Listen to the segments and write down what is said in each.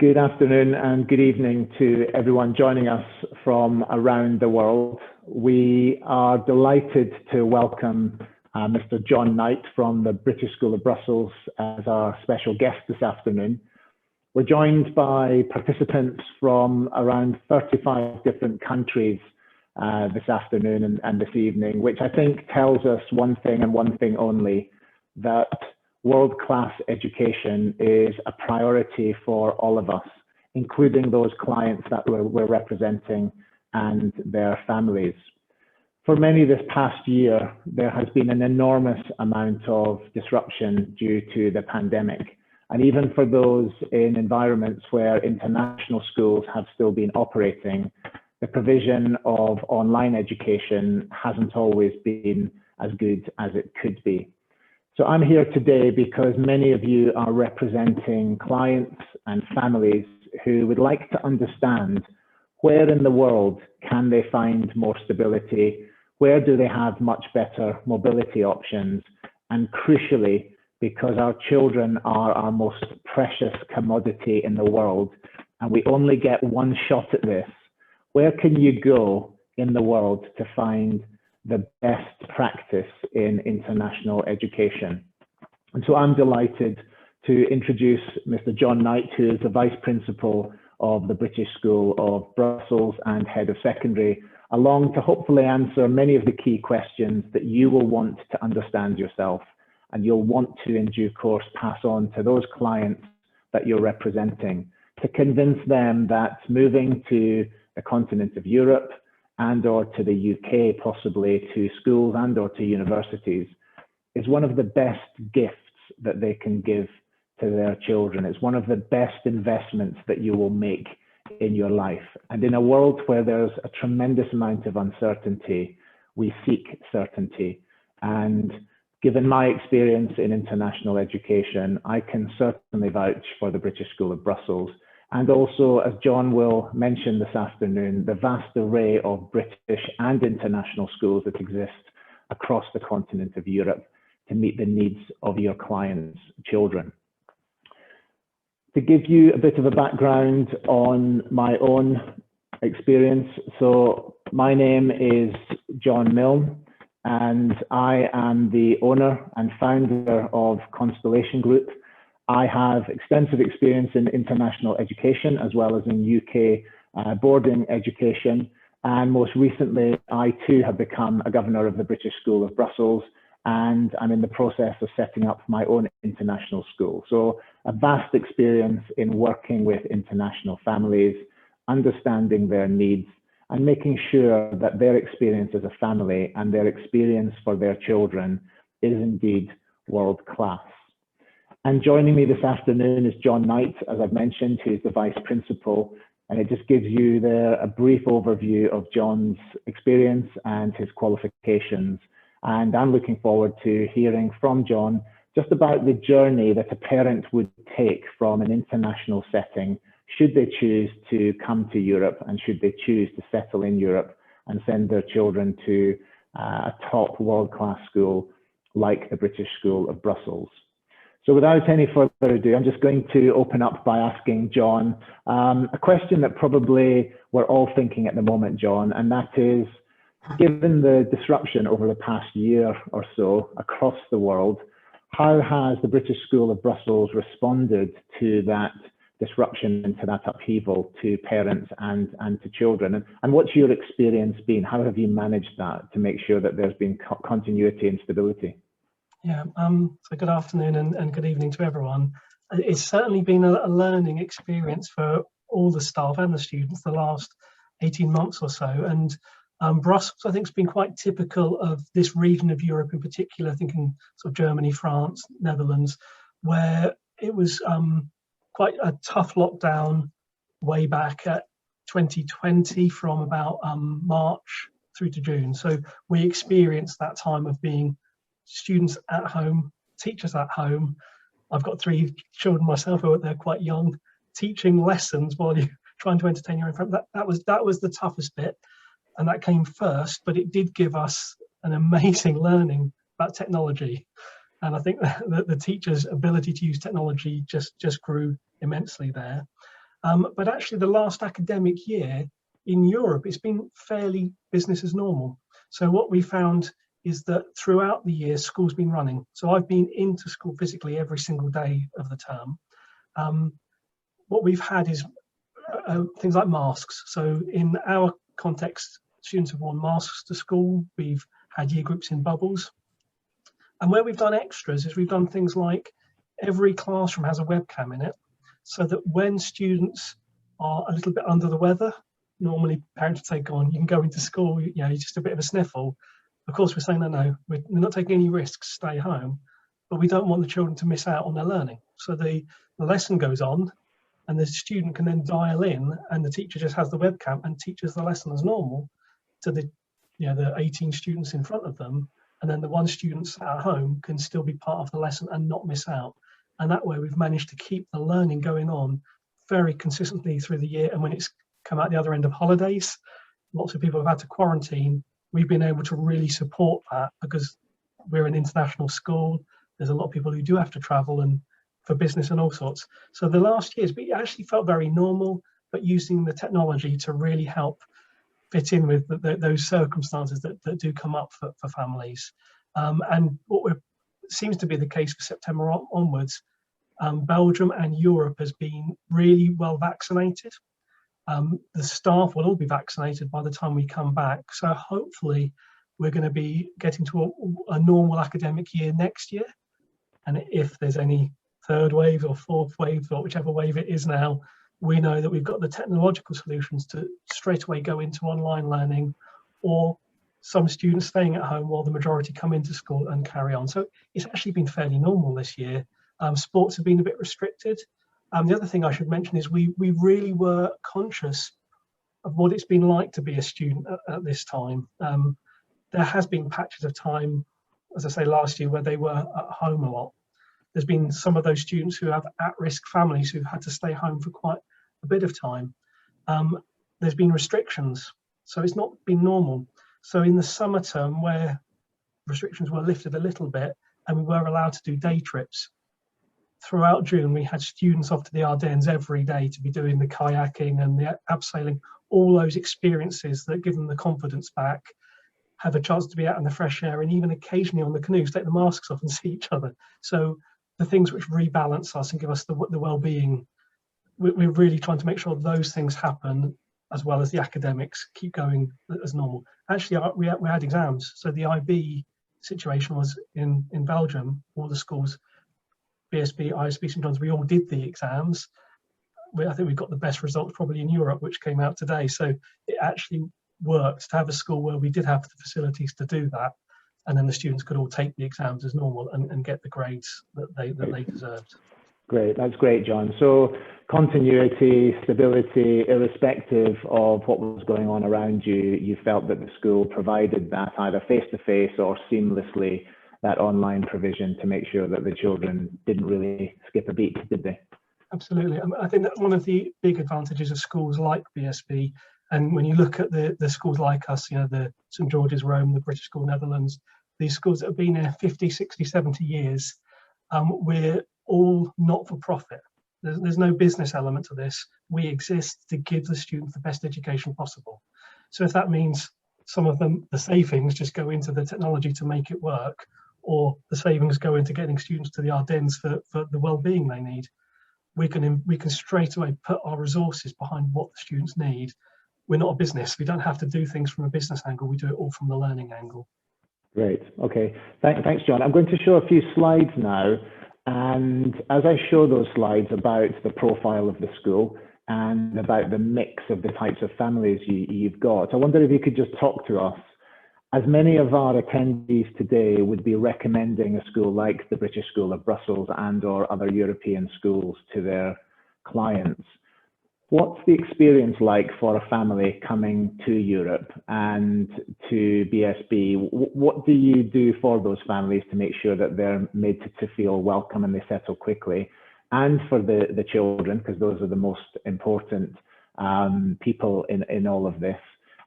Good afternoon and good evening to everyone joining us from around the world. We are delighted to welcome Mr. John Knight from the British School of Brussels as our special guest this afternoon. We're joined by participants from around 35 different countries this afternoon and this evening, which I think tells us one thing and one thing only, that world-class education is a priority for all of us, including those clients that we're representing and their families. For many this past year, there has been an enormous amount of disruption due to the pandemic. And even for those in environments where international schools have still been operating, the provision of online education hasn't always been as good as it could be. So I'm here today because many of you are representing clients and families who would like to understand where in the world can they find more stability, where do they have much better mobility options, and crucially, because our children are our most precious commodity in the world, and we only get one shot at this, where can you go in the world to find the best practice in international education? And so I'm delighted to introduce Mr. John Knight, who is the Vice Principal of the British School of Brussels and Head of Secondary, along to hopefully answer many of the key questions that you will want to understand yourself, and you'll want to, in due course, pass on to those clients that you're representing, to convince them that moving to the continent of Europe and or to the UK, possibly to schools and or to universities, is one of the best gifts that they can give to their children. It's one of the best investments that you will make in your life. And in a world where there's a tremendous amount of uncertainty, we seek certainty. And given my experience in international education, I can certainly vouch for the British School of Brussels. And also, as John will mention this afternoon, the vast array of British and international schools that exist across the continent of Europe to meet the needs of your clients' children. To give you a bit of a background on my own experience, so my name is John Milne, and I am the owner and founder of Constellation Group. I have extensive experience in international education as well as in UK boarding education. And most recently, I too have become a governor of the British School of Brussels, and I'm in the process of setting up my own international school. So a vast experience in working with international families, understanding their needs, and making sure that their experience as a family and their experience for their children is indeed world class. And joining me this afternoon is John Knight, as I've mentioned, who's the Vice Principal. And it just gives you there a brief overview of John's experience and his qualifications. And I'm looking forward to hearing from John just about the journey that a parent would take from an international setting, should they choose to come to Europe and should they choose to settle in Europe and send their children to a top world-class school like the British School of Brussels. So without any further ado, I'm just going to open up by asking John a question that probably we're all thinking at the moment, John, and that is, given the disruption over the past year or so across the world, how has the British School of Brussels responded to that disruption and to that upheaval to parents and to children? And what's your experience been? How have you managed that to make sure that there's been continuity and stability? Yeah, so good afternoon and good evening to everyone. It's certainly been a learning experience for all the staff and the students the last 18 months or so. And Brussels, I think, has been quite typical of this region of Europe in particular, thinking sort of Germany, France, Netherlands, where it was quite a tough lockdown way back at 2020 from about March through to June. So we experienced that time of being students at home, teachers at home. I've got 3 children myself who are they're quite young, teaching lessons while you're trying to entertain your own friends. That was the toughest bit, and that came first, but it did give us an amazing learning about technology. And I think that the teachers' ability to use technology just grew immensely there. But actually the last academic year in Europe, it's been fairly business as normal. So what we found is that throughout the year, school's been running. So I've been into school physically every single day of the term. What we've had is things like masks. So in our context, students have worn masks to school. We've had year groups in bubbles. And where we've done extras is we've done things like every classroom has a webcam in it, so that when students are a little bit under the weather, normally parents take on, you can go into school, you know, just a bit of a sniffle. Of course, we're saying, no, we're not taking any risks, stay home, but we don't want the children to miss out on their learning. So the lesson goes on and the student can then dial in and the teacher just has the webcam and teaches the lesson as normal to the 18 students in front of them. And then the one student sat at home can still be part of the lesson and not miss out. And that way we've managed to keep the learning going on very consistently through the year. And when it's come out the other end of holidays, lots of people have had to quarantine. We've been able to really support that because we're an international school. There's a lot of people who do have to travel and for business and all sorts. So the last years, we actually felt very normal, but using the technology to really help fit in with those circumstances that do come up for families. And what seems to be the case for September onwards, Belgium and Europe has been really well vaccinated. The staff will all be vaccinated by the time we come back. So hopefully we're going to be getting to a normal academic year next year. And if there's any third wave or fourth wave or whichever wave it is now, we know that we've got the technological solutions to straight away go into online learning, or some students staying at home while the majority come into school and carry on. So it's actually been fairly normal this year. Sports have been a bit restricted. The other thing I should mention is we really were conscious of what it's been like to be a student at this time. There has been patches of time, as I say, last year where they were at home a lot. There's been some of those students who have at-risk families who've had to stay home for quite a bit of time. There's been restrictions, so it's not been normal. So in the summer term, where restrictions were lifted a little bit and we were allowed to do day trips, throughout June, we had students off to the Ardennes every day to be doing the kayaking and the abseiling, all those experiences that give them the confidence back, have a chance to be out in the fresh air, and even occasionally on the canoes, take the masks off and see each other. So the things which rebalance us and give us the well-being, we're really trying to make sure those things happen, as well as the academics keep going as normal. Actually, we had exams. So the IB situation was in Belgium, all the schools, BSB, ISB, St John's, we all did the exams. I think we got the best results probably in Europe, which came out today. So it actually worked to have a school where we did have the facilities to do that. And then the students could all take the exams as normal and get the grades that they deserved. Great, that's great, John. So continuity, stability, irrespective of what was going on around you, you felt that the school provided that either face-to-face or seamlessly, that online provision to make sure that the children didn't really skip a beat, did they? Absolutely. I think that one of the big advantages of schools like BSB, and when you look at the schools like us, the St George's Rome, the British School Netherlands, these schools that have been here 50, 60, 70 years, we're all not for profit. There's no business element to this. We exist to give the students the best education possible. So if that means some of them, the savings just go into the technology to make it work, or the savings go into getting students to the Ardennes for the well-being they need, we can straight away put our resources behind what the students need. We're not a business. We don't have to do things from a business angle. We do it all from the learning angle. Great. Okay. Thanks, John. I'm going to show a few slides now. And as I show those slides about the profile of the school and about the mix of the types of families you've got, I wonder if you could just talk to us. As many of our attendees today would be recommending a school like the British School of Brussels and or other European schools to their clients, what's the experience like for a family coming to Europe and to BSB? What do you do for those families to make sure that they're made to feel welcome and they settle quickly? And for the children, because those are the most important people in all of this.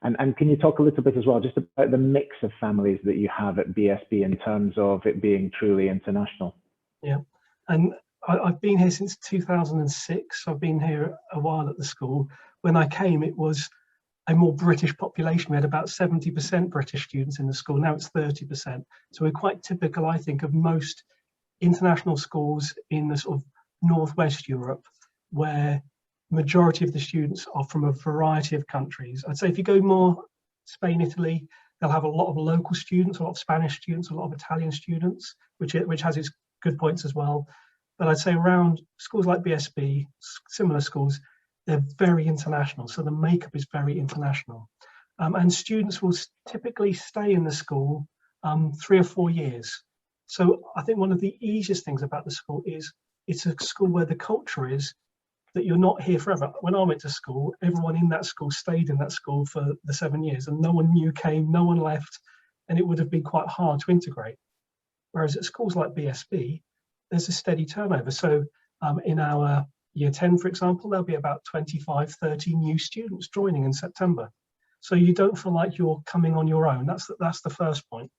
And can you talk a little bit as well, just about the mix of families that you have at BSB in terms of it being truly international? Yeah, and I've been here since 2006. I've been here a while at the school. When I came, it was a more British population. We had about 70% British students in the school. Now it's 30%. So we're quite typical, I think, of most international schools in the sort of Northwest Europe, where majority of the students are from a variety of countries. I'd say if you go more Spain, Italy, they'll have a lot of local students, a lot of Spanish students, a lot of Italian students, which has its good points as well. But I'd say around schools like BSB, similar schools, they're very international. So the makeup is very international. And students will typically stay in the school 3 or 4 years. So I think one of the easiest things about the school is it's a school where the culture is that you're not here forever. When I went to school, everyone in that school stayed in that school for the 7 years, and no one new came, no one left, and it would have been quite hard to integrate. Whereas at schools like BSB, there's a steady turnover. So in our year 10, for example, there'll be about 25, 30 new students joining in September. So you don't feel like you're coming on your own. That's the first point.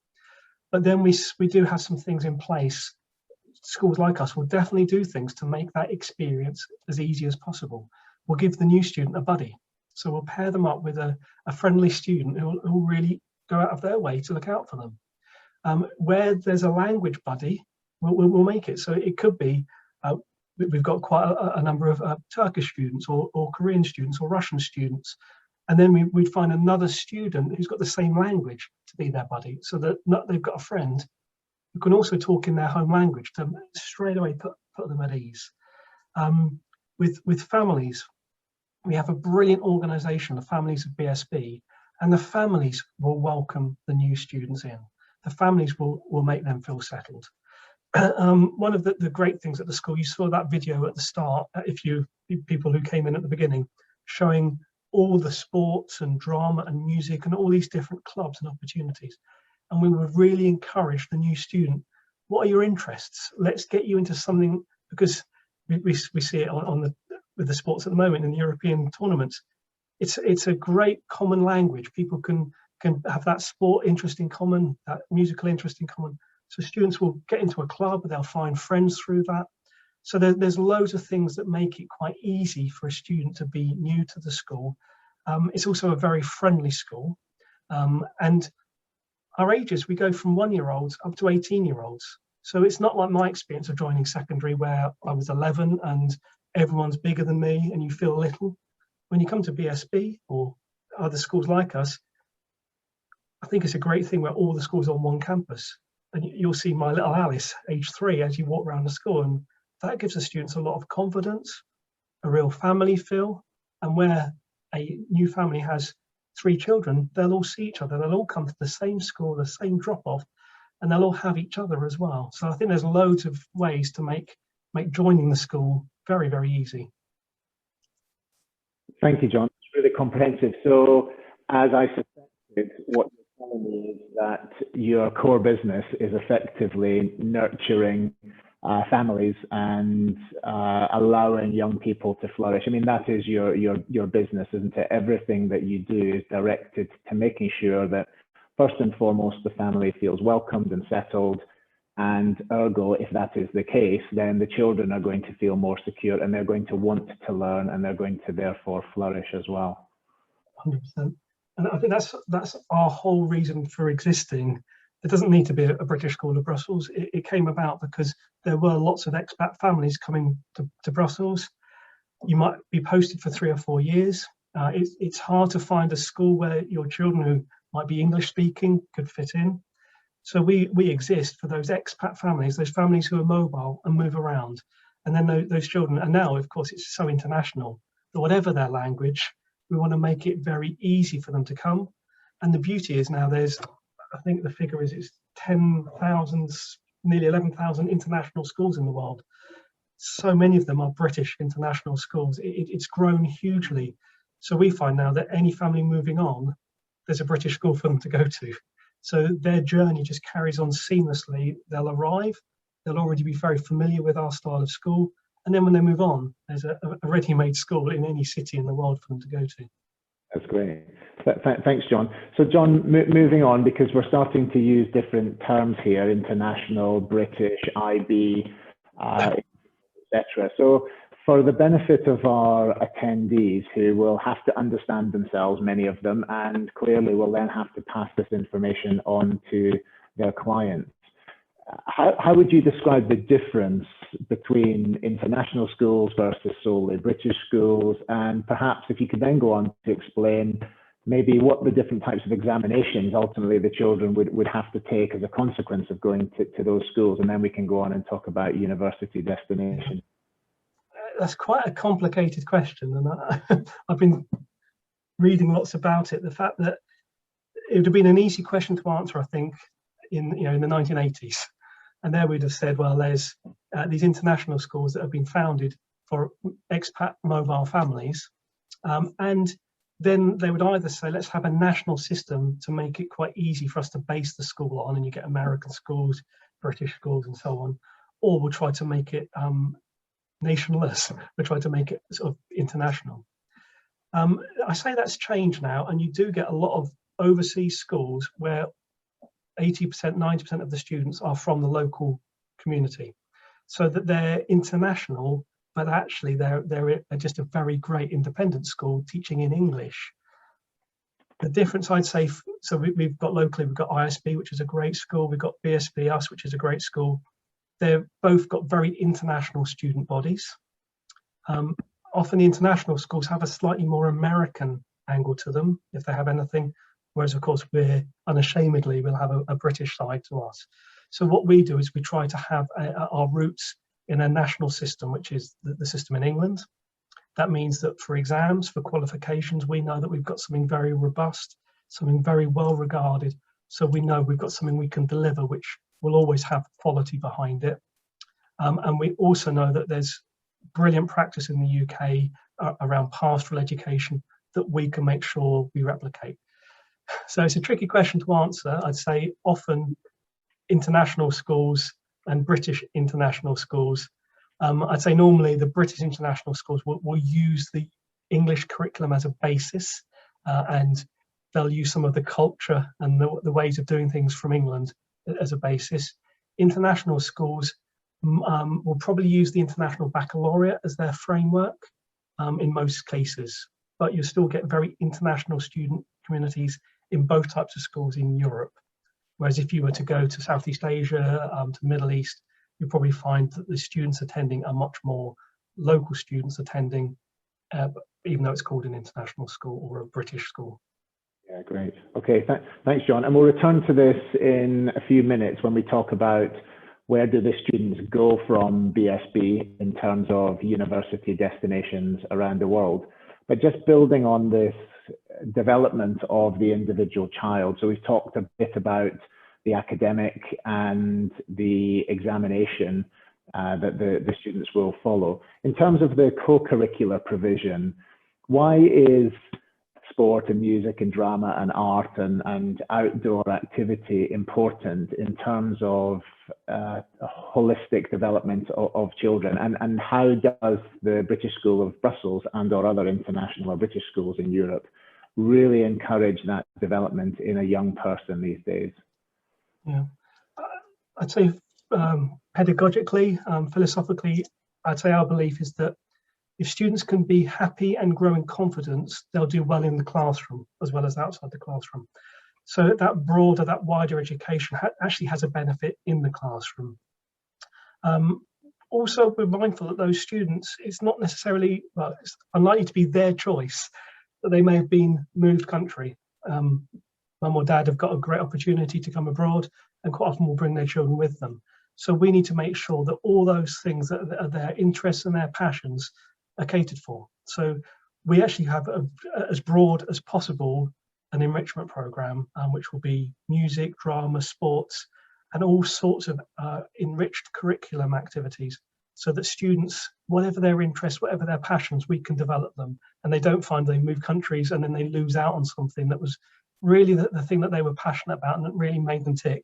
But then we do have some things in place. Schools like us will definitely do things to make that experience as easy as possible. We'll give the new student a buddy. So we'll pair them up with a friendly student who will really go out of their way to look out for them. Where there's a language buddy, we'll make it. So it could be, we've got quite a number of Turkish students or Korean students or Russian students. And then we'd find another student who's got the same language to be their buddy, so that they've got a friend who can also talk in their home language to straight away put them at ease. With families, we have a brilliant organisation, the Families of BSB, and the families will welcome the new students in. The families will make them feel settled. One of the great things at the school, you saw that video at the start, people who came in at the beginning, showing all the sports and drama and music and all these different clubs and opportunities. And we would really encourage the new student, what are your interests? Let's get you into something, because we see it with the sports at the moment in the European tournaments. It's a great common language. People can have that sport interest in common, that musical interest in common. So students will get into a club, they'll find friends through that. So there's loads of things that make it quite easy for a student to be new to the school. It's also a very friendly school. And our ages, we go from 1-year-olds up to 18-year-olds. So it's not like my experience of joining secondary where I was 11 and everyone's bigger than me and you feel little. When you come to BSB or other schools like us, I think it's a great thing where all the schools are on one campus. And you'll see my little Alice, age 3, as you walk around the school. And that gives the students a lot of confidence, a real family feel. And where a new family has 3 children, they'll all see each other. They'll all come to the same school, the same drop-off, and they'll all have each other as well. So I think there's loads of ways to make joining the school very, very easy. Thank you, John. It's really comprehensive. So as I suspected, what you're telling me is that your core business is effectively nurturing families and allowing young people to flourish. I mean, that is your business, isn't it? Everything that you do is directed to making sure that first and foremost the family feels welcomed and settled, and ergo, if that is the case, then the children are going to feel more secure and they're going to want to learn and they're going to therefore flourish as well. 100%. And I think that's our whole reason for existing. It doesn't need to be a British school of Brussels. It came about because there were lots of expat families coming to Brussels. You might be posted for 3 or 4 years. It's hard to find a school where your children who might be English speaking could fit in. So we exist for those expat families, those families who are mobile and move around. And then those children, and now of course it's so international that whatever their language, we want to make it very easy for them to come. And the beauty is now there's, I think the figure is it's 10,000, nearly 11,000 international schools in the world. So many of them are British international schools. It's grown hugely. So we find now that any family moving on, there's a British school for them to go to. So their journey just carries on seamlessly. They'll arrive, they'll already be very familiar with our style of school. And then when they move on, there's a ready-made school in any city in the world for them to go to. That's great. Thanks, John. So John, moving on, because we're starting to use different terms here, international, British, IB. etc. So for the benefit of our attendees who will have to understand themselves, many of them, and clearly will then have to pass this information on to their clients, how would you describe the difference between international schools versus solely British schools? And perhaps if you could then go on to explain maybe what the different types of examinations ultimately the children would have to take as a consequence of going to those schools, and then we can go on and talk about university destination. That's quite a complicated question, and I've been reading lots about it. The fact that it would have been an easy question to answer, I think, in the 1980s, and there we'd have said, well, there's these international schools that have been founded for expat mobile families, and then they would either say, let's have a national system to make it quite easy for us to base the school on, and you get American schools, British schools, and so on, or we'll try to make it nationless. We'll try to make it sort of international. I say that's changed now, and you do get a lot of overseas schools where 80%, 90% of the students are from the local community, so that they're international, but actually they're just a very great independent school teaching in English. The difference, I'd say, so we've got locally, we've got ISB, which is a great school. We've got BSB US, which is a great school. They've both got very international student bodies. Often the international schools have a slightly more American angle to them, if they have anything, whereas of course we're unashamedly, we'll have a British side to us. So what we do is we try to have our roots in a national system, which is the system in England. That means that for exams, for qualifications, we know that we've got something very robust, something very well regarded. So we know we've got something we can deliver, which will always have quality behind it. And we also know that there's brilliant practice in the UK around pastoral education that we can make sure we replicate. So it's a tricky question to answer. I'd say often international schools and British international schools, I'd say normally the British international schools will use the English curriculum as a basis, and they'll use some of the culture and the ways of doing things from England as a basis. International schools will probably use the International Baccalaureate as their framework in most cases, but you still get very international student communities in both types of schools in Europe. Whereas if you were to go to Southeast Asia, to Middle East, you'll probably find that the students attending are much more local students attending, even though it's called an international school or a British school. Yeah, great. Okay, thanks, John. And we'll return to this in a few minutes when we talk about where do the students go from BSB in terms of university destinations around the world. But just building on this development of the individual child. So we've talked a bit about the academic and the examination that the students will follow. In terms of the co-curricular provision, why is sport and music and drama and art and outdoor activity important in terms of holistic development of children, and how does the British School of Brussels and or other international or British schools in Europe really encourage that development in a young person these days? Yeah, I'd say pedagogically, philosophically, I'd say our belief is that if students can be happy and grow in confidence, they'll do well in the classroom as well as outside the classroom. So that broader, that wider education actually has a benefit in the classroom. Also, we're mindful that those students, it's not necessarily, well, it's unlikely to be their choice, that they may have been moved country. Mum or dad have got a great opportunity to come abroad, and quite often will bring their children with them. So we need to make sure that all those things that are their interests and their passions are catered for. So we actually have as broad as possible an enrichment program, which will be music, drama, sports, and all sorts of enriched curriculum activities, so that students, whatever their interests, whatever their passions, we can develop them, and they don't find they move countries and then they lose out on something that was really the thing that they were passionate about and that really made them tick.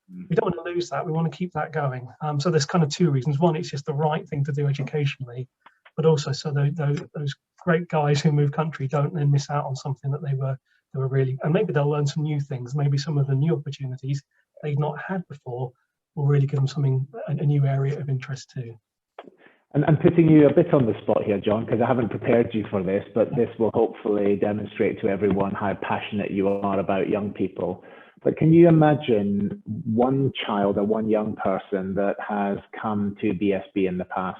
We don't want to lose that. We want to keep that going. So there's kind of two reasons. One, it's just the right thing to do educationally, but also so those great guys who move country don't then miss out on something that they were really, and maybe they'll learn some new things. Maybe some of the new opportunities they've not had before will really give them something, a new area of interest too. And I'm putting you a bit on the spot here, John, because I haven't prepared you for this, but this will hopefully demonstrate to everyone how passionate you are about young people. But can you imagine one child or one young person that has come to BSB in the past,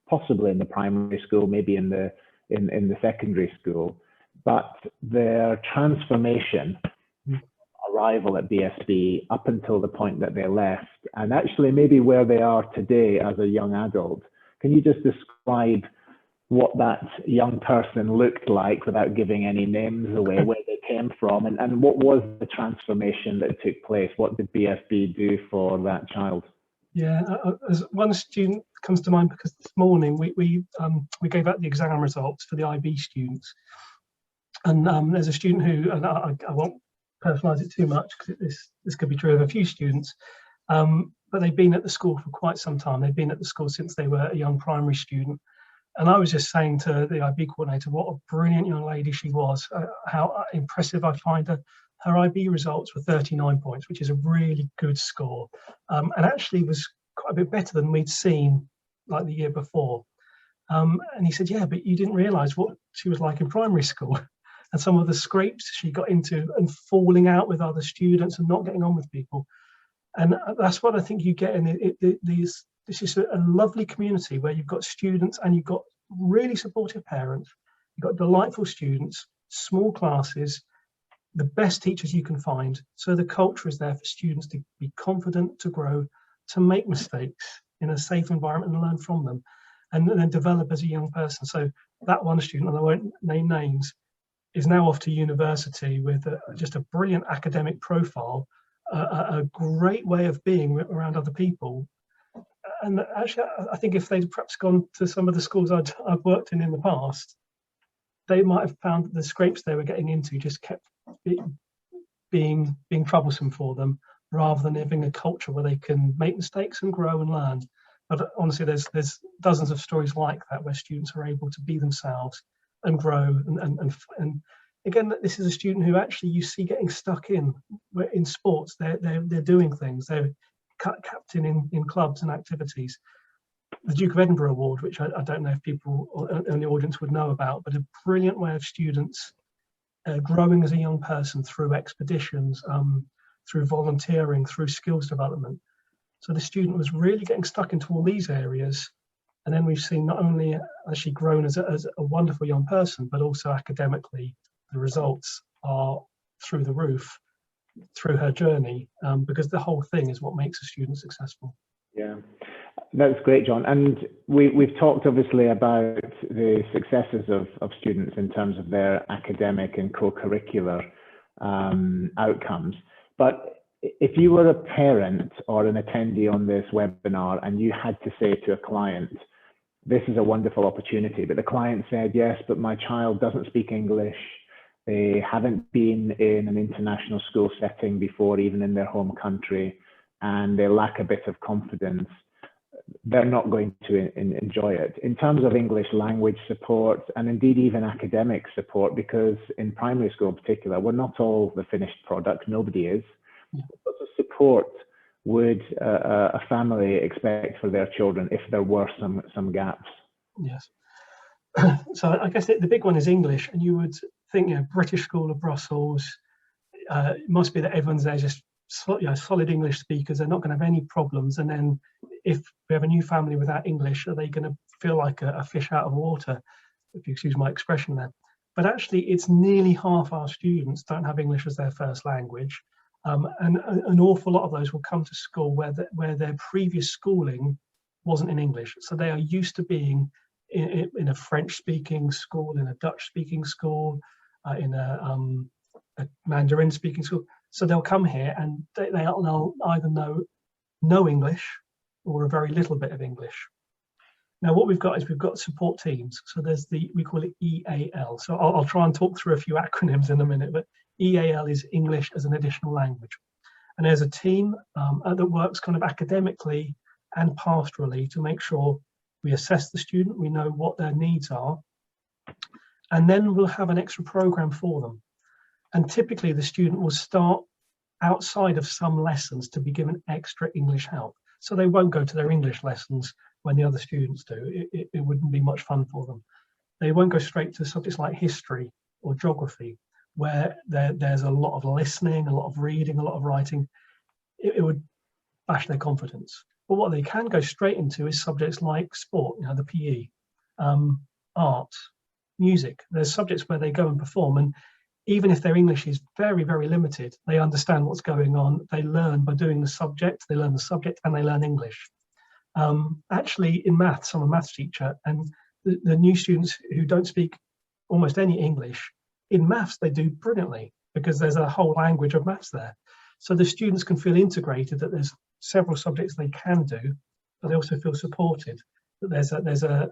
possibly in the primary school, maybe in the secondary school, but their transformation, arrival at BSB up until the point that they left, and actually maybe where they are today as a young adult. Can you just describe what that young person looked like without giving any names away, where they came from, and what was the transformation that took place? What did BSB do for that child? Yeah, as one student comes to mind, because this morning we gave out the exam results for the IB students, and there's a student who, and I won't personalise it too much because this could be true of a few students, but they've been at the school for quite some time. They've been at the school since they were a young primary student. And I was just saying to the IB coordinator what a brilliant young lady she was, how impressive I find her. Her IB results were 39 points, which is a really good score, and actually was quite a bit better than we'd seen like the year before. And he said, yeah, but you didn't realise what she was like in primary school and some of the scrapes she got into and falling out with other students and not getting on with people. And that's what I think you get in this is a lovely community where you've got students and you've got really supportive parents, you've got delightful students, small classes, the best teachers you can find. So the culture is there for students to be confident, to grow, to make mistakes in a safe environment and learn from them, and then develop as a young person. So that one student, and I won't name names, is now off to university with just a brilliant academic profile, a great way of being around other people. And actually, I think if they'd perhaps gone to some of the schools I've worked in the past, they might have found that the scrapes they were getting into just kept being troublesome for them, rather than having a culture where they can make mistakes and grow and learn. But honestly, there's dozens of stories like that where students are able to be themselves and grow. And again, this is a student who actually you see getting stuck in sports. They're doing things. They're captain in clubs and activities. The Duke of Edinburgh Award, which I don't know if people in the audience would know about, but a brilliant way of students growing as a young person through expeditions, through volunteering, through skills development. So the student was really getting stuck into all these areas. And then we've seen not only has she grown as a wonderful young person, but also academically, the results are through the roof through her journey, because the whole thing is what makes a student successful. Yeah, that's great, John. And we've talked obviously about the successes of students in terms of their academic and co-curricular outcomes. But if you were a parent or an attendee on this webinar and you had to say to a client, this is a wonderful opportunity, but the client said, yes, but my child doesn't speak English, they haven't been in an international school setting before, even in their home country, and they lack a bit of confidence, they're not going to enjoy it. In terms of English language support, and indeed even academic support, because in primary school in particular, we're not all the finished product, nobody is. What sort of support would a family expect for their children if there were some gaps? Yes. So I guess the big one is English, and you would think, British School of Brussels, it must be that everyone's there just solid English speakers. They're not going to have any problems. And then if we have a new family without English, are they going to feel like a fish out of water, if you excuse my expression there? But actually, it's nearly half our students don't have English as their first language. And an awful lot of those will come to school where their previous schooling wasn't in English. So they are used to being in a French-speaking school, in a Dutch-speaking school, in a Mandarin-speaking school. So they'll come here and they'll either know no English or a very little bit of English. Now, what we've got support teams. So there's we call it EAL. So I'll try and talk through a few acronyms in a minute, but EAL is English as an Additional Language. And there's a team that works kind of academically and pastorally to make sure we assess the student, we know what their needs are, and then we'll have an extra program for them. And typically the student will start outside of some lessons to be given extra English help. So they won't go to their English lessons when the other students do, it wouldn't be much fun for them. They won't go straight to subjects like history or geography, where there's a lot of listening, a lot of reading, a lot of writing. It would bash their confidence. But what they can go straight into is subjects like sport, the PE, art, music. There's subjects where they go and perform, and even if their English is very, very limited, they understand what's going on. They learn by doing the subject, they learn the subject and they learn English. Actually, in maths, I'm a maths teacher, and the new students who don't speak almost any English, in maths they do brilliantly because there's a whole language of maths there. So the students can feel integrated, that there's several subjects they can do, but they also feel supported, that there's a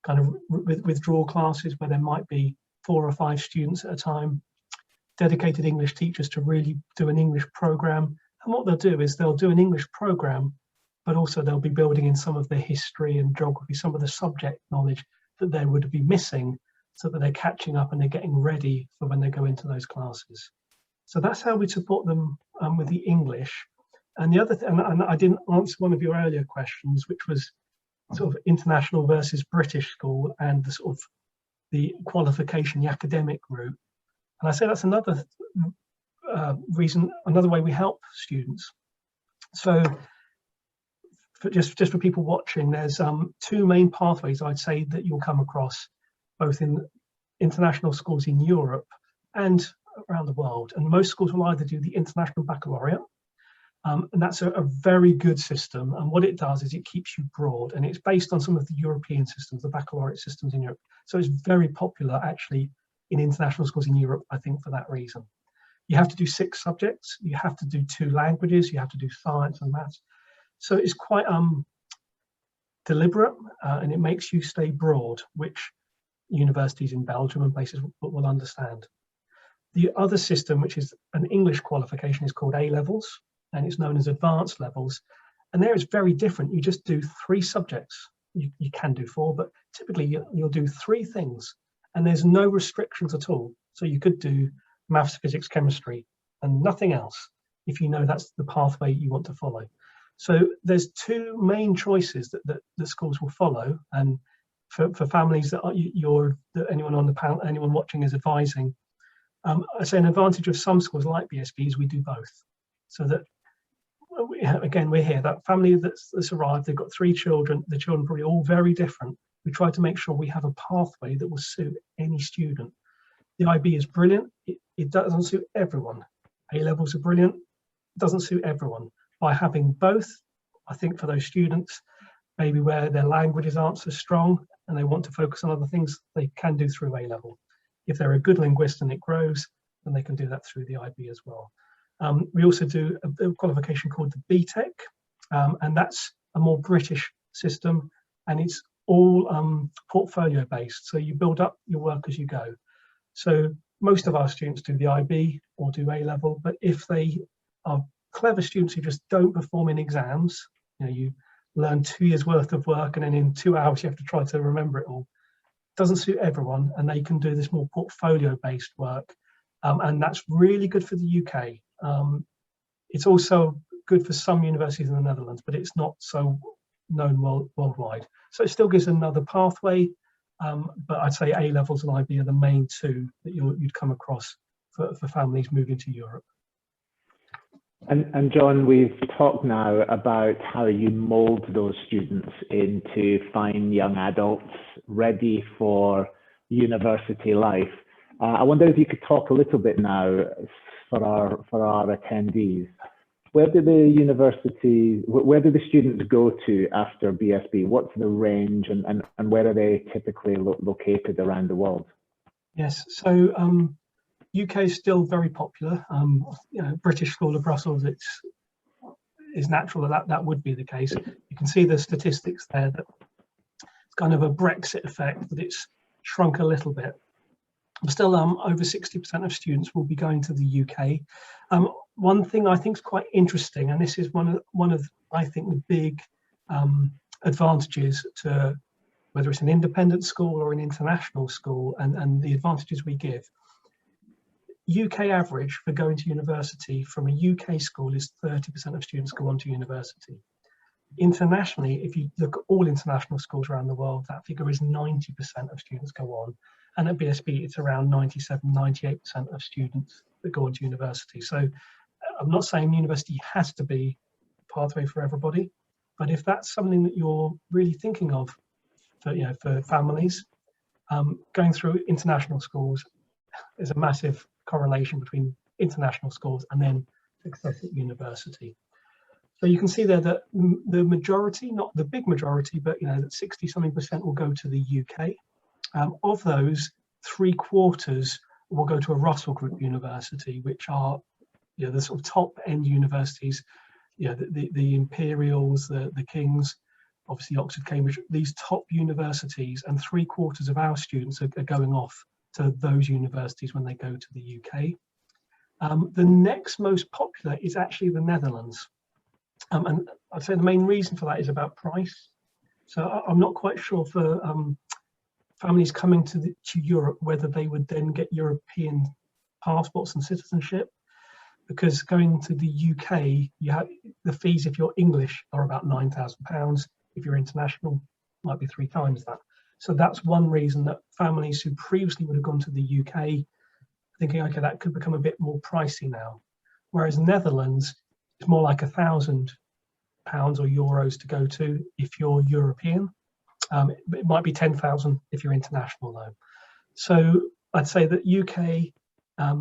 kind of withdrawal classes where there might be 4 or 5 students at a time, dedicated English teachers to really do an English program. And what they'll do is they'll do an English program, but also they'll be building in some of the history and geography, some of the subject knowledge that they would be missing, so that they're catching up and they're getting ready for when they go into those classes. So that's how we support them with the English. And the other thing, and I didn't answer one of your earlier questions, which was sort of international versus British school and the sort of the qualification, the academic route. And I say that's another reason, another way we help students. So just for people watching, there's 2 main pathways I'd say that you'll come across, both in international schools in Europe and around the world. And most schools will either do the International Baccalaureate, and that's a very good system. And what it does is it keeps you broad, and it's based on some of the European systems, the baccalaureate systems in Europe. So it's very popular actually in international schools in Europe, I think, for that reason. You have to do 6 subjects, you have to do 2 languages, you have to do science and maths. So it's quite deliberate, and it makes you stay broad, which universities in Belgium and places will understand. The other system, which is an English qualification, is called A-levels, and it's known as advanced levels. And there it's very different. You just do 3 subjects. You can do 4, but typically you'll do 3 things, and there's no restrictions at all. So you could do maths, physics, chemistry, and nothing else, if you know that's the pathway you want to follow. So there's 2 main choices that the schools will follow. And for families that anyone on the panel, anyone watching is advising, I say an advantage of some schools like BSB is we do both. So that, again, we're here, that family that's arrived, they've got 3 children, the children are probably all very different. We try to make sure we have a pathway that will suit any student. The IB is brilliant, it doesn't suit everyone. A-levels are brilliant, it doesn't suit everyone. By having both, I think for those students, maybe where their languages aren't so strong and they want to focus on other things, they can do through A-level. If they're a good linguist and it grows, then they can do that through the IB as well. We also do a qualification called the BTEC, and that's a more British system, and it's all portfolio based. So you build up your work as you go. So most of our students do the IB or do A-level, but if they are clever students who just don't perform in exams, you learn 2 years worth of work and then in 2 hours you have to try to remember it all. Doesn't suit everyone, and they can do this more portfolio based work, and that's really good for the UK. It's also good for some universities in the Netherlands, but it's not so known worldwide. So it still gives another pathway, but I'd say A-levels and IB are the main 2 that you'd come across for families moving to Europe. And John, we've talked now about how you mould those students into fine young adults ready for university life. I wonder if you could talk a little bit now for our attendees. Where do the students go to after BSB? What's the range, and where are they typically located around the world? Yes, so UK is still very popular. British School of Brussels, it's natural that would be the case. You can see the statistics there that it's kind of a Brexit effect, that it's shrunk a little bit. But still, over 60% of students will be going to the UK. One thing I think is quite interesting, and this is one of I think the big advantages to whether it's an independent school or an international school, and the advantages we give. UK average for going to university from a UK school is 30% of students go on to university. Internationally, if you look at all international schools around the world, that figure is 90% of students go on. And at BSB, it's around 97, 98% of students that go on to university. So I'm not saying university has to be a pathway for everybody, but if that's something that you're really thinking of for families, going through international schools, there's a massive correlation between international schools and then success at university. So you can see there that the majority, not the big majority, but that 60-something% will go to the UK. Of those, 3/4 will go to a Russell Group university, which are the sort of top end universities, the Imperials, the Kings, obviously Oxford, Cambridge, these top universities, and 3/4 of our students are going off to those universities when they go to the UK. The next most popular is actually the Netherlands. And I'd say the main reason for that is about price. So I'm not quite sure for families coming to Europe whether they would then get European passports and citizenship, because going to the UK, you have the fees if you're English are about £9,000. If you're international, might be 3 times that. So that's one reason that families who previously would have gone to the UK thinking, okay, that could become a bit more pricey now. Whereas Netherlands, it's more like £1,000 or euros to go to if you're European. It might be 10,000 if you're international though. So I'd say that UK,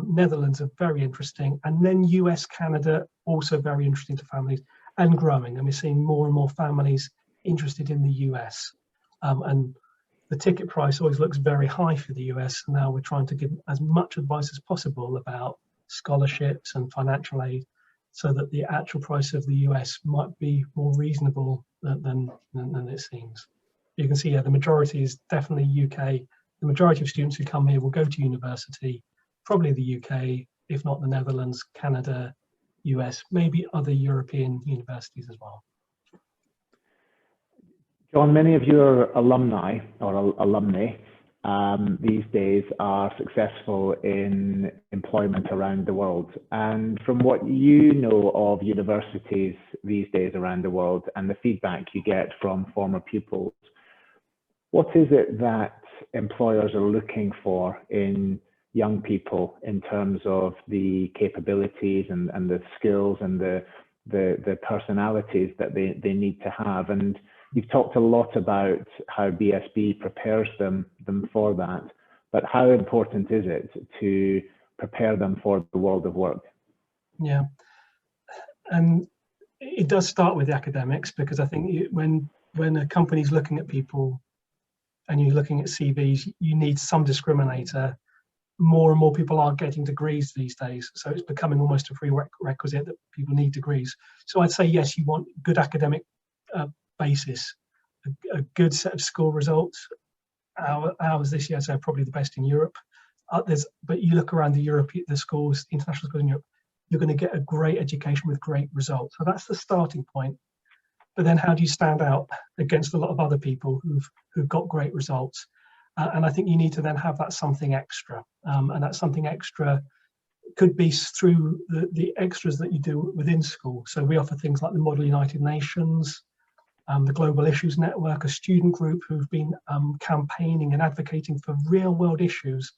Netherlands are very interesting, and then US, Canada also very interesting to families and growing. And we're seeing more and more families interested in the US. And the ticket price always looks very high for the US. Now we're trying to give as much advice as possible about scholarships and financial aid, so that the actual price of the US might be more reasonable than it seems. You can see, the majority is definitely UK. The majority of students who come here will go to university, probably the UK, if not the Netherlands, Canada, US, maybe other European universities as well. John, many of your alumni or alumni these days are successful in employment around the world. And from what you know of universities these days around the world and the feedback you get from former pupils, what is it that employers are looking for in young people in terms of the capabilities and the skills and the personalities that they need to have? And you've talked a lot about how BSB prepares them for that, but how important is it to prepare them for the world of work? Yeah, and it does start with the academics, because I think when a company's looking at people and you're looking at CVs, you need some discriminator. More and more people are getting degrees these days, so it's becoming almost a prerequisite that people need degrees. So I'd say yes, you want good academic basis, a good set of school results. Ours this year, so probably the best in Europe. But you look around the schools, international schools in Europe, you're going to get a great education with great results. So that's the starting point. But then how do you stand out against a lot of other people who've got great results? And I think you need to then have that something extra. And that something extra could be through the extras that you do within school. So we offer things like the Model United Nations, the Global Issues Network, a student group who've been campaigning and advocating for real world issues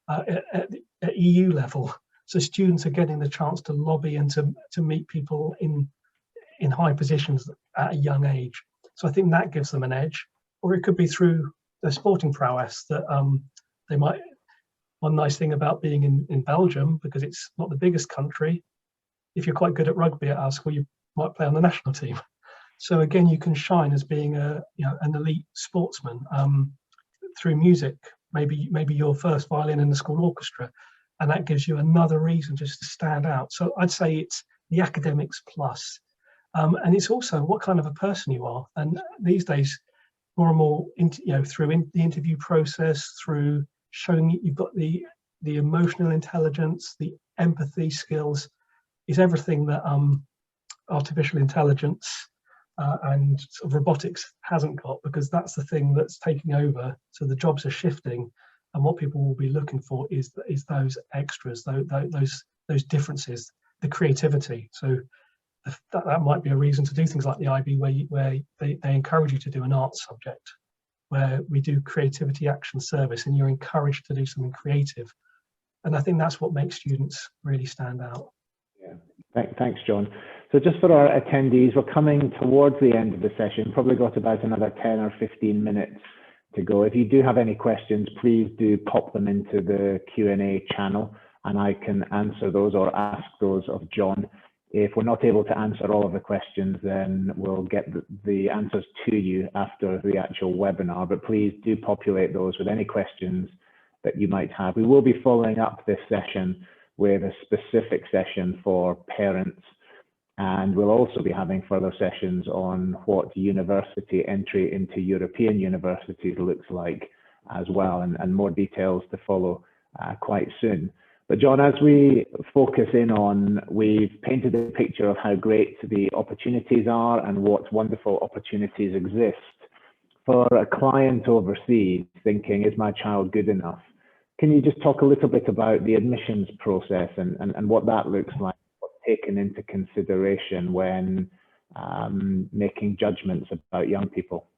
at EU level. So students are getting the chance to lobby and to meet people in high positions at a young age. So I think that gives them an edge. Or it could be through their sporting prowess that they might. One nice thing about being in Belgium, because it's not the biggest country, if you're quite good at rugby at our school, you might play on the national team. So again, you can shine as being an elite sportsman through music. Maybe your first violin in the school orchestra, and that gives you another reason just to stand out. So I'd say it's the academics plus, and it's also what kind of a person you are. And these days, more and more, through the interview process, through showing you've got the emotional intelligence, the empathy skills, is everything that artificial intelligence and sort of robotics hasn't got, because that's the thing that's taking over. So the jobs are shifting, and what people will be looking for is those extras, those differences, the creativity. So that might be a reason to do things like the IB, where they encourage you to do an art subject, where we do creativity action service and you're encouraged to do something creative. And I think that's what makes students really stand out. Yeah, thanks, John. So just for our attendees, we're coming towards the end of the session, probably got about another 10 or 15 minutes to go. If you do have any questions, please do pop them into the Q&A channel and I can answer those or ask those of John. If we're not able to answer all of the questions, then we'll get the answers to you after the actual webinar, but please do populate those with any questions that you might have. We will be following up this session with a specific session for parents, and we'll also be having further sessions on what university entry into European universities looks like as well, and more details to follow quite soon. But John, as we focus in on, we've painted a picture of how great the opportunities are and what wonderful opportunities exist. For a client overseas thinking, is my child good enough? Can you just talk a little bit about the admissions process and what that looks like, what's taken into consideration when making judgments about young people?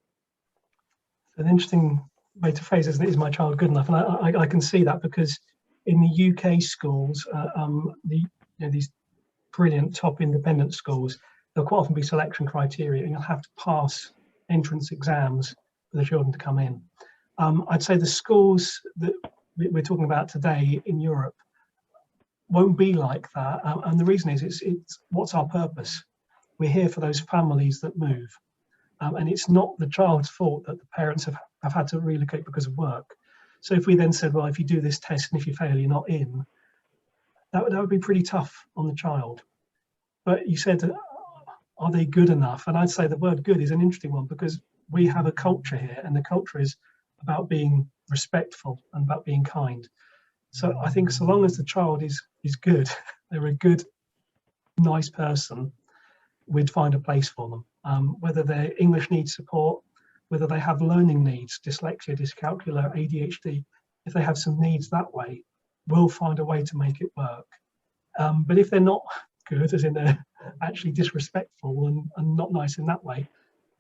An interesting way to phrase it, isn't it? Is my child good enough? And I can see that, because in the UK schools, these brilliant top independent schools, there'll quite often be selection criteria, and you'll have to pass entrance exams for the children to come in. I'd say the schools that we're talking about today in Europe won't be like that, and the reason is it's what's our purpose? We're here for those families that move, and it's not the child's fault that the parents have had to relocate because of work. So if we then said, well, if you do this test and if you fail, you're not in, that would be pretty tough on the child. But you said, are they good enough? And I'd say the word good is an interesting one, because we have a culture here, and the culture is about being respectful and about being kind. So I think so long as the child is good, they're a good, nice person, we'd find a place for them. Whether their English needs support, whether they have learning needs, dyslexia, dyscalculia, ADHD, if they have some needs that way, we'll find a way to make it work. But if they're not good, as in they're actually disrespectful and not nice in that way,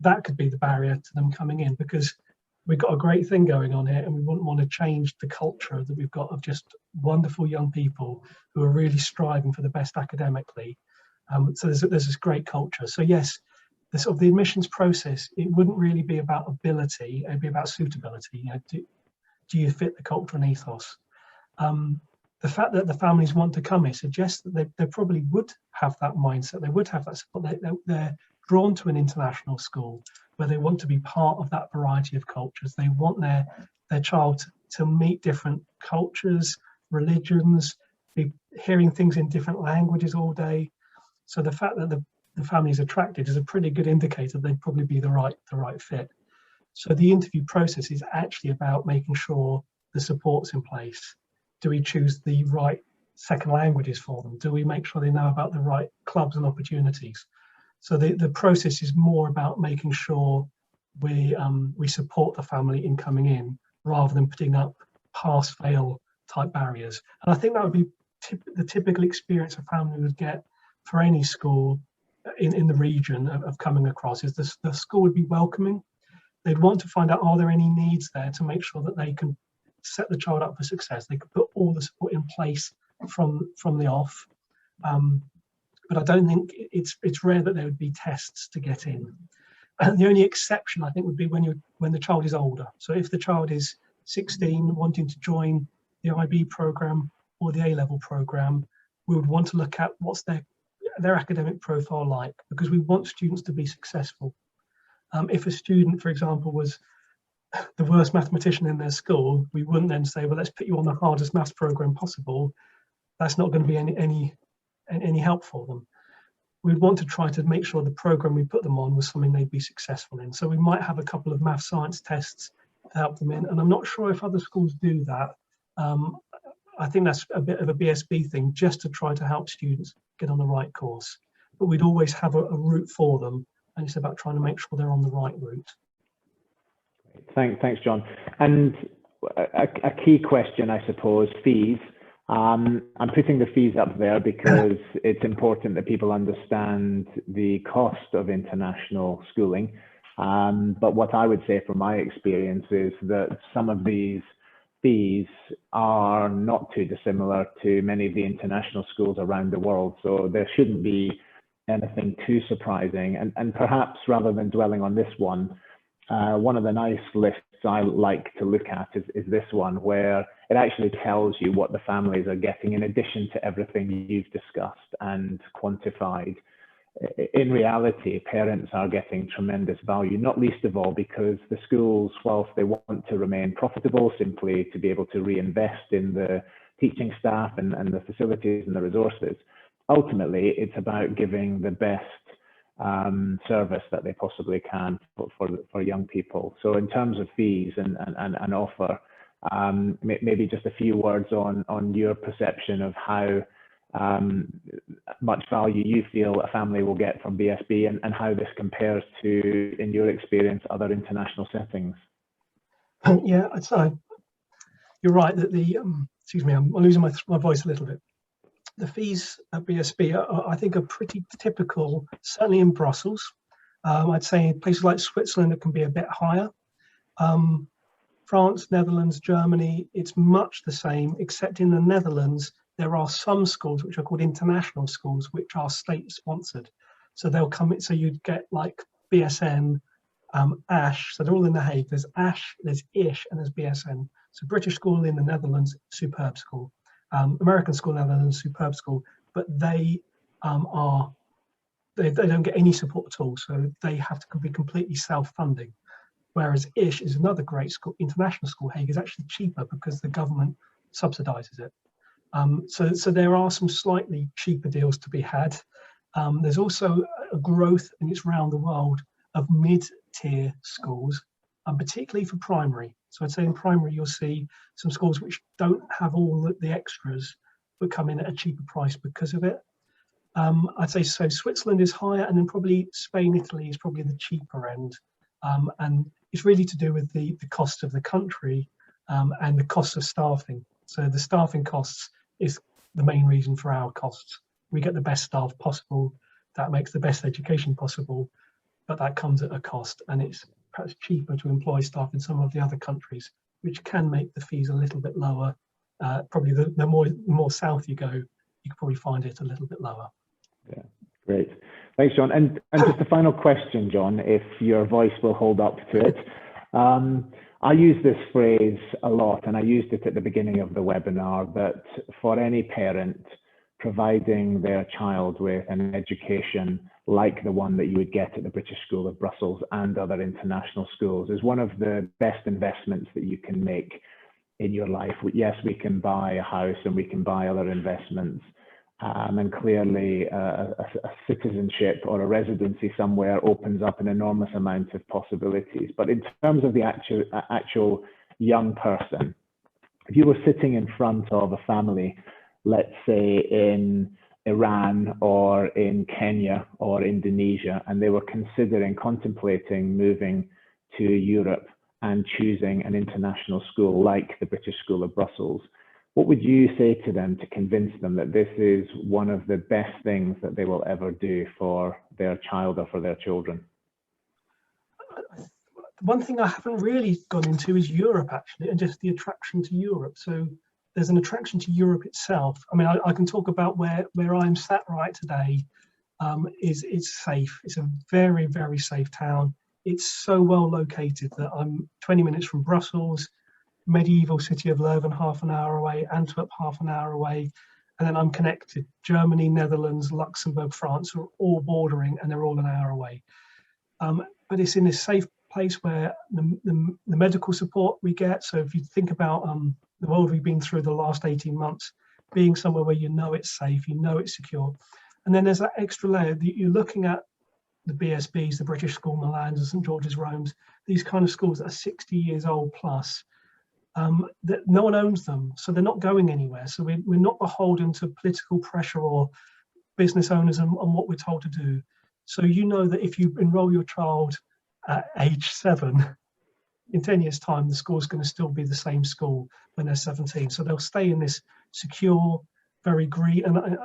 that could be the barrier to them coming in, because we've got a great thing going on here and we wouldn't want to change the culture that we've got of just wonderful young people who are really striving for the best academically. So there's this great culture. So yes, the sort of the admissions process, it wouldn't really be about ability, it'd be about suitability. You know, do you fit the culture and ethos? The fact that the families want to come here suggests that they probably would have that mindset, they would have that support. They're drawn to an international school where they want to be part of that variety of cultures. They want their child to meet different cultures, religions, be hearing things in different languages all day. So the fact that the family is attracted is a pretty good indicator they'd probably be the right fit. So the interview process is actually about making sure the support's in place. Do we choose the right second languages for them? Do we make sure they know about the right clubs and opportunities? So the process is more about making sure we support the family in coming in, rather than putting up pass-fail type barriers. And I think that would be the typical experience a family would get for any school in the region of coming across, is the school would be welcoming. They'd want to find out, are there any needs there, to make sure that they can set the child up for success. They could put all the support in place from the off. But I don't think it's rare that there would be tests to get in. And the only exception I think would be when the child is older. So if the child is 16 wanting to join the IB program or the A-level program, we would want to look at what's their academic profile like, because we want students to be successful. If a student, for example, was the worst mathematician in their school, we wouldn't then say, well, let's put you on the hardest maths program possible. That's not going to be any help for them. We'd want to try to make sure the program we put them on was something they'd be successful in. So we might have a couple of math science tests to help them in, and I'm not sure if other schools do that. I think that's a bit of a BSB thing, just to try to help students get on the right course. But we'd always have a route for them, and it's about trying to make sure they're on the right route. Thanks, John. And a key question, I suppose, fees. I'm putting the fees up there because it's important that people understand the cost of international schooling. But what I would say from my experience is that some of these fees are not too dissimilar to many of the international schools around the world. So there shouldn't be anything too surprising. And perhaps rather than dwelling on this one of the nice lists I like to look at is this one, where it actually tells you what the families are getting in addition to everything you've discussed and quantified. In reality, parents are getting tremendous value, not least of all because the schools, whilst they want to remain profitable, simply to be able to reinvest in the teaching staff and the facilities and the resources, ultimately it's about giving the best service that they possibly can for young people. So in terms of fees and offer, maybe just a few words on your perception of how much value you feel a family will get from BSB and how this compares to, in your experience, other international settings. Yeah, so you're right that the, excuse me, I'm losing my voice a little bit. The fees at BSB, I think, are pretty typical, certainly in Brussels. I'd say in places like Switzerland, it can be a bit higher. France, Netherlands, Germany, it's much the same, except in the Netherlands, there are some schools which are called international schools, which are state sponsored. So they'll come in, so you'd get like BSN, ASH, so they're all in The Hague. There's ASH, there's ISH, and there's BSN. So British school in the Netherlands, superb school. American school in the Netherlands, superb school, but they they don't get any support at all. So they have to be completely self-funding. Whereas ISH is another great school, international school. Hague is actually cheaper because the government subsidizes it. So there are some slightly cheaper deals to be had. There's also a growth, and it's around the world, of mid-tier schools, and particularly for primary. So I'd say in primary, you'll see some schools which don't have all the extras, but come in at a cheaper price because of it. I'd say so Switzerland is higher, and then probably Spain, Italy is probably the cheaper end. And it's really to do with the cost of the country and the cost of staffing. So the staffing costs is the main reason for our costs. We get the best staff possible, that makes the best education possible, but that comes at a cost, and it's perhaps cheaper to employ staff in some of the other countries, which can make the fees a little bit lower. Probably the more south you go, you can probably find it a little bit lower. Yeah, great. Thanks, John. And just a final question, John, if your voice will hold up to it. I use this phrase a lot, and I used it at the beginning of the webinar, that for any parent, providing their child with an education like the one that you would get at the British School of Brussels and other international schools is one of the best investments that you can make in your life. Yes, we can buy a house and we can buy other investments. And clearly a citizenship or a residency somewhere opens up an enormous amount of possibilities. But in terms of the actual young person, if you were sitting in front of a family, let's say in Iran or in Kenya or Indonesia, and they were contemplating moving to Europe and choosing an international school like the British School of Brussels, what would you say to them to convince them that this is one of the best things that they will ever do for their child or for their children? One thing I haven't really gone into is Europe, actually, and just the attraction to Europe. So there's an attraction to Europe itself. I mean, I can talk about where I'm sat right today. It's safe. It's a very, very safe town. It's so well located that I'm 20 minutes from Brussels, medieval city of Leuven, half an hour away, Antwerp, half an hour away, and then I'm connected. Germany, Netherlands, Luxembourg, France are all bordering, and they're all an hour away. But it's in this safe place where the medical support we get. So if you think about the world we've been through the last 18 months, being somewhere where you know it's safe, you know it's secure. And then there's that extra layer that you're looking at the BSBs, the British School Milans, the St. George's Romes, these kind of schools that are 60 years old plus. That no one owns them, so they're not going anywhere. So we're not beholden to political pressure or business owners on what we're told to do. So you know that if you enroll your child at age 7, in 10 years' time, the school's going to still be the same school when they're 17. So they'll stay in this secure, very green. And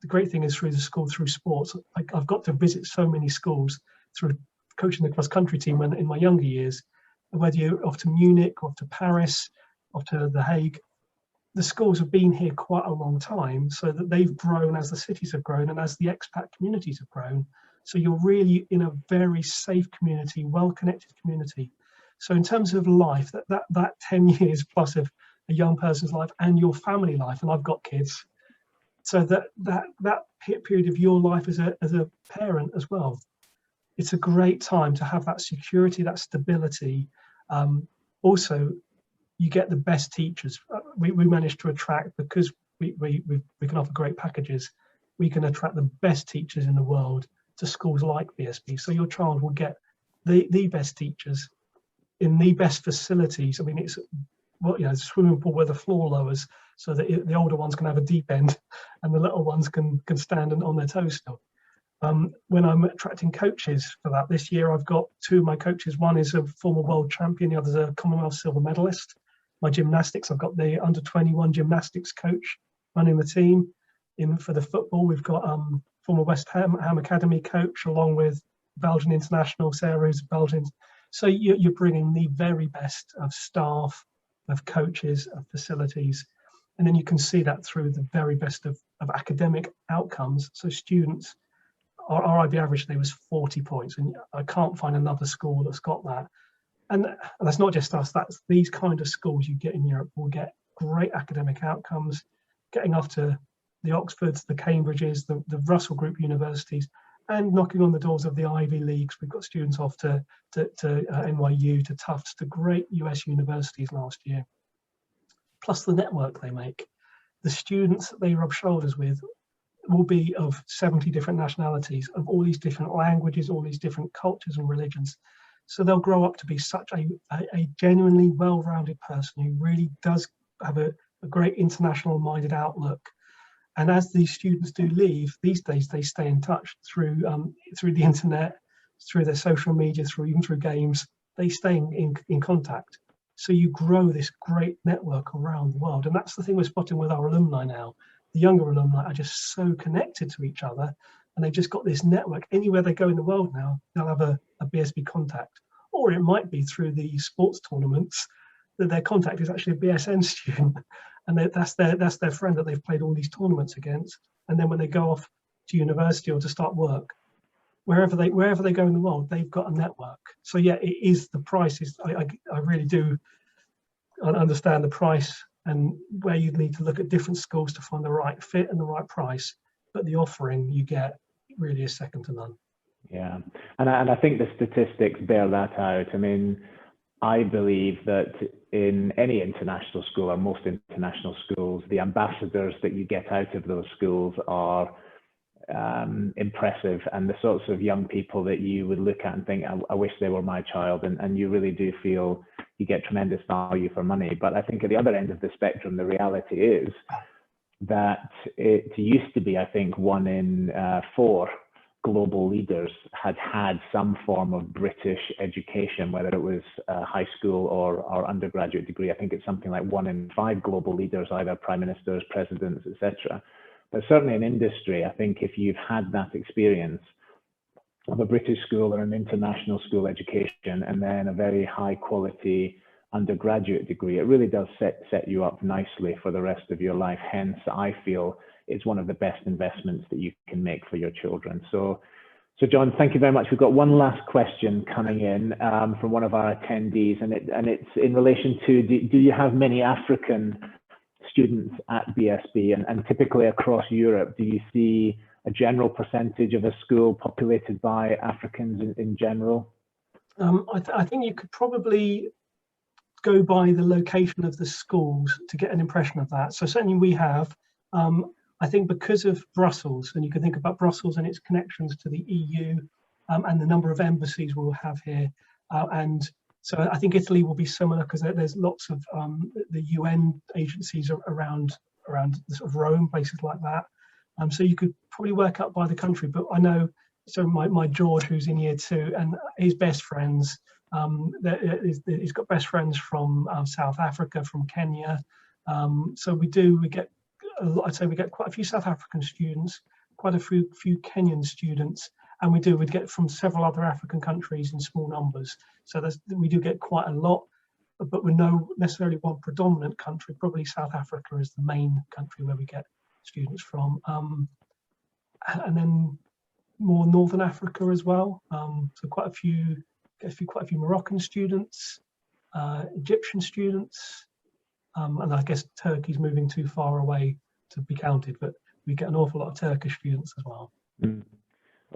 the great thing is through the school, through sports, I've got to visit so many schools through coaching the cross-country team in my younger years. Whether you're off to Munich, off to Paris, off to The Hague, the schools have been here quite a long time, so that they've grown as the cities have grown and as the expat communities have grown. So you're really in a very safe community, well-connected community. So in terms of life, that 10 years plus of a young person's life and your family life, and I've got kids, so that period of your life as a parent as well, it's a great time to have that security, that stability. Also, you get the best teachers. We managed to attract, because we can offer great packages, we can attract the best teachers in the world to schools like BSB. So your child will get the best teachers in the best facilities. I mean, it's, well, you know, swimming pool where the floor lowers, so that the older ones can have a deep end and the little ones can stand on their toes still. When I'm attracting coaches for that, this year I've got two of my coaches. One is a former world champion, the other's a Commonwealth silver medalist. My gymnastics, I've got the under 21 gymnastics coach running the team. For the football, we've got former West Ham Academy coach, along with Belgian international Sarah, who's Belgian. So you're bringing the very best of staff, of coaches, of facilities, and then you can see that through the very best of academic outcomes. So students, our IB average today was 40 points, and I can't find another school that's got that. And that's not just us, that's these kind of schools you get in Europe will get great academic outcomes, getting off to the Oxfords, the Cambridges, the Russell Group universities, and knocking on the doors of the Ivy Leagues. We've got students off to NYU, to Tufts, to great US universities last year. Plus the network they make. The students that they rub shoulders with will be of 70 different nationalities, of all these different languages, all these different cultures and religions. So they'll grow up to be such a genuinely well-rounded person who really does have a great international minded outlook. And as these students do leave, these days they stay in touch through the internet, through their social media, even through games. They stay in contact. So you grow this great network around the world. And that's the thing we're spotting with our alumni now. The younger alumni are just so connected to each other, and they've just got this network. Anywhere they go in the world now, they'll have a BSB contact. Or it might be through the sports tournaments that their contact is actually a BSN student, and that's their friend that they've played all these tournaments against. And then when they go off to university or to start work, wherever they go in the world, they've got a network. So yeah, it is, the price is, I really do understand the price and where you need to look at different schools to find the right fit and the right price, but the offering you get really is second to none. Yeah, and I think the statistics bear that out. I mean, I believe that in any international school, or most international schools, the ambassadors that you get out of those schools are impressive, and the sorts of young people that you would look at and think, I wish they were my child, and you really do feel you get tremendous value for money. But I think at the other end of the spectrum, the reality is that it used to be, I think, 1 in 4 global leaders had some form of British education, whether it was high school or undergraduate degree. I think it's something like 1 in 5 global leaders, either prime ministers, presidents, etc. But certainly in industry, I think if you've had that experience of a British school or an international school education, and then a very high quality undergraduate degree, it really does set you up nicely for the rest of your life. Hence, I feel it's one of the best investments that you can make for your children. So John, thank you very much. We've got one last question coming in from one of our attendees, and it's in relation to, do you have many African students at BSB, and typically across Europe, do you see a general percentage of a school populated by Africans in general? I think you could probably go by the location of the schools to get an impression of that. So certainly we have, I think because of Brussels, and you can think about Brussels and its connections to the EU and the number of embassies we'll have here. And so I think Italy will be similar, because there's lots of the UN agencies around sort of Rome, places like that. So you could probably work out by the country, but I know, so my George, who's in year 2, and his best friends He's got best friends from South Africa, from Kenya. So we get I'd say we get quite a few South African students, quite a few Kenyan students, and we'd get from several other African countries in small numbers. So we do get quite a lot, but we're no necessarily one predominant country. Probably South Africa is the main country where we get students from, and then more Northern Africa as well. So quite a few Moroccan students, Egyptian students, and I guess Turkey's moving too far away to be counted, but we get an awful lot of Turkish students as well.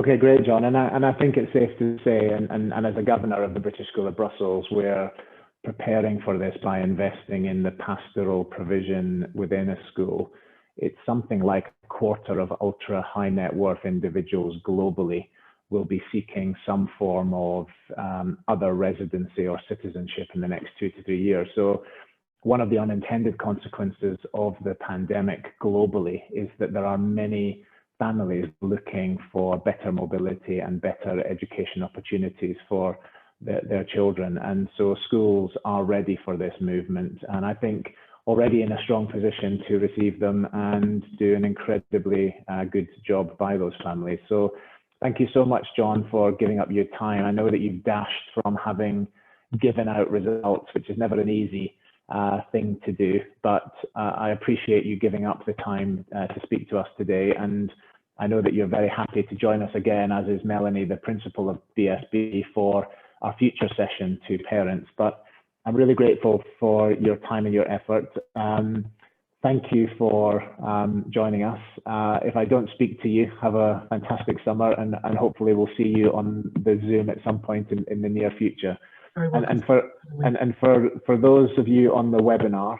Okay, great, John. And I think it's safe to say, and as a governor of the British School of Brussels, we're preparing for this by investing in the pastoral provision within a school. It's something like a quarter of ultra high net worth individuals globally will be seeking some form of other residency or citizenship in the next 2 to 3 years. So one of the unintended consequences of the pandemic globally is that there are many families looking for better mobility and better education opportunities for their children. And so schools are ready for this movement, and I think already in a strong position to receive them and do an incredibly good job by those families. So thank you so much, John, for giving up your time. I know that you've dashed from having given out results, which is never an easy thing to do, but I appreciate you giving up the time to speak to us today. And I know that you're very happy to join us again, as is Melanie, the principal of BSB, for our future session to parents. But I'm really grateful for your time and your effort. Thank you for joining us. If I don't speak to you, have a fantastic summer, and hopefully we'll see you on the Zoom at some point in the near future. And for those of you on the webinar,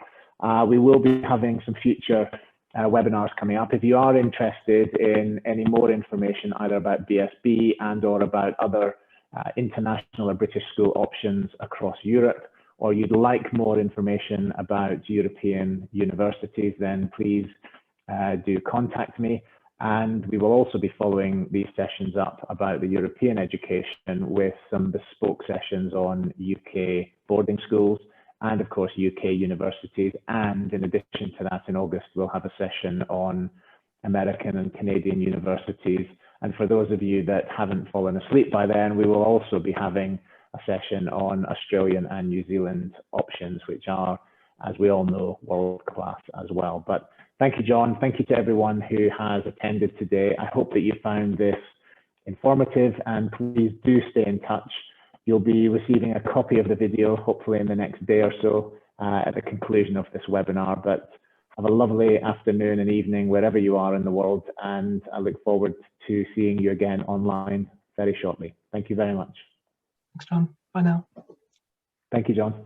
we will be having some future webinars coming up. If you are interested in any more information either about BSB and or about other international or British school options across Europe, or you'd like more information about European universities, then please do contact me. And we will also be following these sessions up about the European education with some bespoke sessions on UK boarding schools and of course UK universities. And in addition to that, in August, we'll have a session on American and Canadian universities. And for those of you that haven't fallen asleep by then, we will also be having a session on Australian and New Zealand options, which are, as we all know, world class as well. But thank you, John. Thank you to everyone who has attended today. I hope that you found this informative, and please do stay in touch. You'll be receiving a copy of the video, hopefully in the next day or so, at the conclusion of this webinar. But have a lovely afternoon and evening wherever you are in the world, and I look forward to seeing you again online very shortly. Thank you very much. Thanks, John. Bye now. Thank you, John.